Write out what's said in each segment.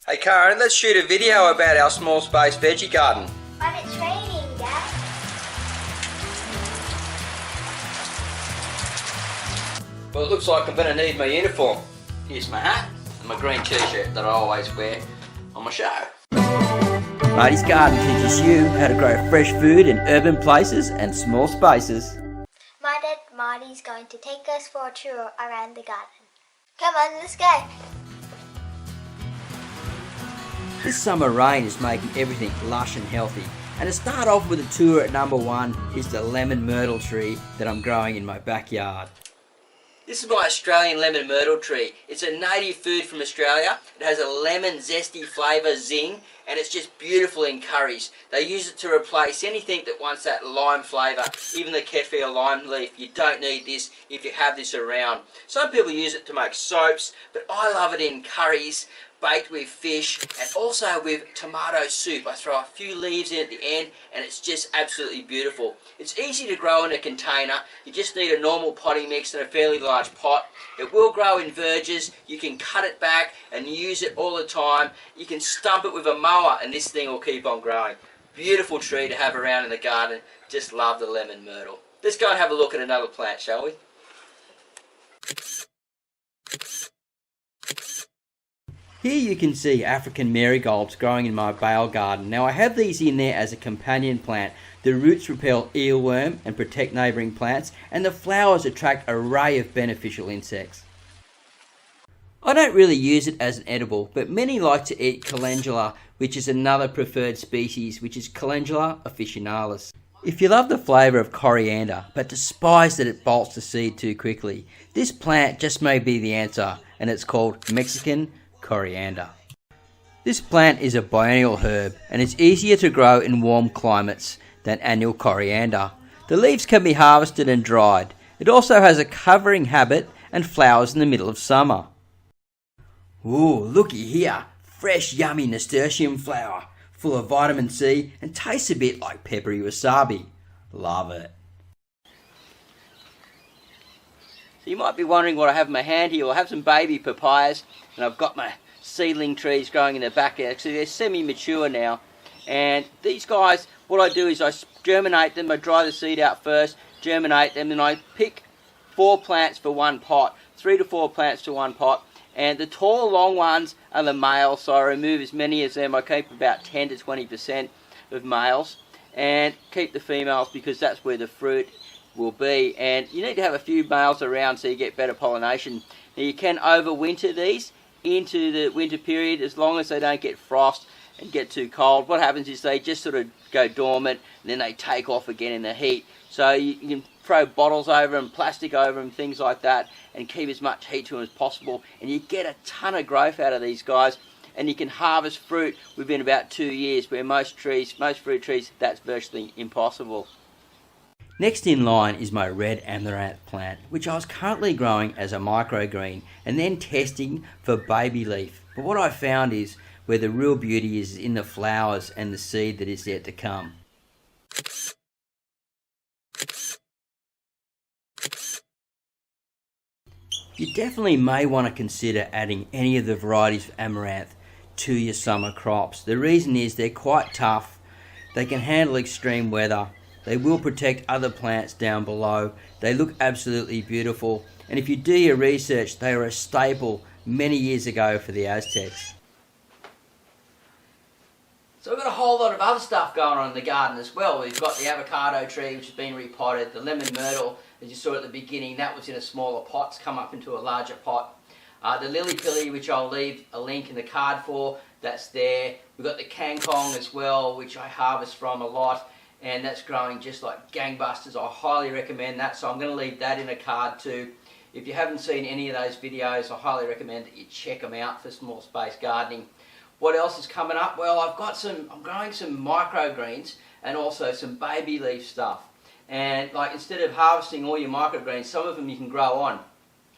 Hey Karen, let's shoot a video about our small space veggie garden. But it's raining, Dad. Well, it looks like I'm going to need my uniform. Here's my hat and my green t-shirt that I always wear on my show. Marty's Garden teaches you how to grow fresh food in urban places and small spaces. My dad Marty's going to take us for a tour around the garden. Come on, let's go. This summer rain is making everything lush and healthy. And to start off with a tour at number 1 is the lemon myrtle tree that I'm growing in my backyard. This is my Australian lemon myrtle tree. It's a native food from Australia. It has a lemon zesty flavour zing and it's just beautiful in curries. They use it to replace anything that wants that lime flavour, even the kefir lime leaf. You don't need this if you have this around. Some people use it to make soaps, but I love it in curries, baked with fish and also with tomato soup. I throw a few leaves in at the end and it's just absolutely beautiful. It's easy to grow in a container. You just need a normal potting mix and a fairly large pot. It will grow in verges. You can cut it back and use it all the time. You can stump it with a mower and this thing will keep on growing. Beautiful tree to have around in the garden. Just love the lemon myrtle. Let's go and have a look at another plant, shall we? Here you can see African marigolds growing in my bale garden. Now I have these in there as a companion plant. The roots repel eelworm and protect neighbouring plants, and the flowers attract an array of beneficial insects. I don't really use it as an edible, but many like to eat calendula, which is another preferred species, which is Calendula officinalis. If you love the flavour of coriander, but despise that it bolts the seed too quickly, this plant just may be the answer, and it's called Mexican coriander. This plant is a biennial herb and is easier to grow in warm climates than annual coriander. The leaves can be harvested and dried. It also has a covering habit and flowers in the middle of summer. Ooh, looky here, fresh yummy nasturtium flower, full of vitamin C and tastes a bit like peppery wasabi. Love it. So you might be wondering what I have in my hand here. Well, I have some baby papayas and I've got my seedling trees growing in the back. Actually, they're semi-mature now. And these guys, what I do is I germinate them. I dry the seed out first, germinate them, and I pick 4 plants for one pot, 3 to 4 plants to one pot. And the tall, long ones are the males, so I remove as many as them. I keep about 10 to 20% of males and keep the females because that's where the fruit will be. And you need to have a few males around so you get better pollination. Now you can overwinter these into the winter period as long as they don't get frost and get too cold. What happens is they just sort of go dormant and then they take off again in the heat. So you can throw bottles over them, plastic over them, things like that, and keep as much heat to them as possible. And you get a ton of growth out of these guys, and you can harvest fruit within about 2 years, where most fruit trees, that's virtually impossible. Next in line is my red amaranth plant, which I was currently growing as a microgreen and then testing for baby leaf. But what I found is where the real beauty is in the flowers and the seed that is yet to come. You definitely may want to consider adding any of the varieties of amaranth to your summer crops. The reason is they're quite tough, they can handle extreme weather, they will protect other plants down below, they look absolutely beautiful, and if you do your research, they were a staple many years ago for the Aztecs. So we've got a whole lot of other stuff going on in the garden as well. We've got the avocado tree, which has been repotted, the lemon myrtle, as you saw at the beginning, that was in a smaller pot, it's come up into a larger pot. The lily pilly, which I'll leave a link in the card for, that's there. We've got the kangkong as well, which I harvest from a lot, and that's growing just like gangbusters. I highly recommend that, so I'm going to leave that in a card too. If you haven't seen any of those videos, I highly recommend that you check them out for small space gardening. What else is coming up? Well, I'm growing some microgreens and also some baby leaf stuff. And like instead of harvesting all your microgreens, some of them you can grow on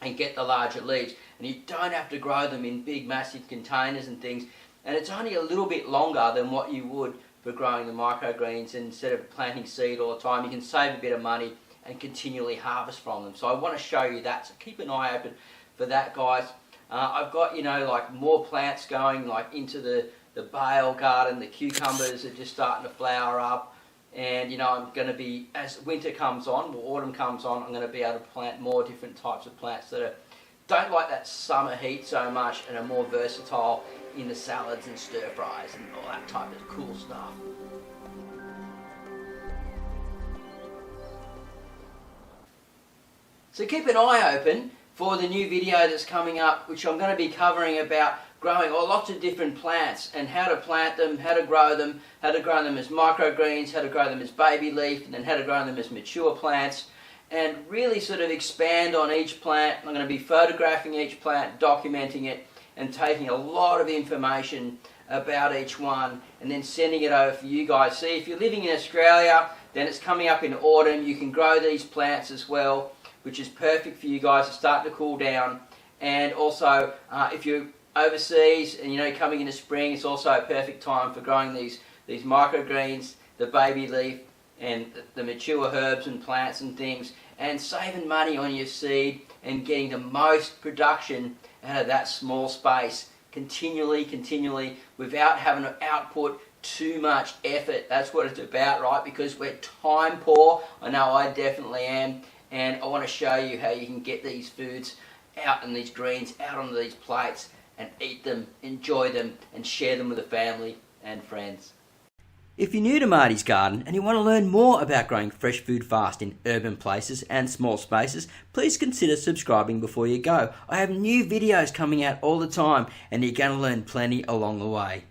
and get the larger leaves. And you don't have to grow them in big massive containers and things. And it's only a little bit longer than what you would for growing the microgreens. And instead of planting seed all the time, you can save a bit of money and continually harvest from them. So I want to show you that. So keep an eye open for that, guys. I've got, you know, like more plants going like into the basil garden. The cucumbers are just starting to flower up. And, you know, I'm going to be, as winter comes on, or autumn comes on, I'm going to be able to plant more different types of plants that don't like that summer heat so much and are more versatile in the salads and stir fries and all that type of cool stuff. So keep an eye open for the new video that's coming up, which I'm going to be covering about growing lots of different plants and how to plant them, how to grow them as microgreens, how to grow them as baby leaf, and then how to grow them as mature plants, and really sort of expand on each plant. I'm going to be photographing each plant, documenting it, and taking a lot of information about each one, and then sending it over for you guys. See, if you're living in Australia, then it's coming up in autumn. You can grow these plants as well, which is perfect for you guys. It's starting to cool down. And also, if you're overseas and, you know, coming into spring, it's also a perfect time for growing these microgreens, the baby leaf, and the mature herbs and plants and things, and saving money on your seed and getting the most production out of that small space continually without having to output too much effort. That's what it's about, right? Because we're time poor. I know I definitely am, and I want to show you how you can get these foods out and these greens out onto these plates and eat them, enjoy them, and share them with the family and friends. If you're new to Marty's Garden and you want to learn more about growing fresh food fast in urban places and small spaces, please consider subscribing before you go. I have new videos coming out all the time and you're going to learn plenty along the way.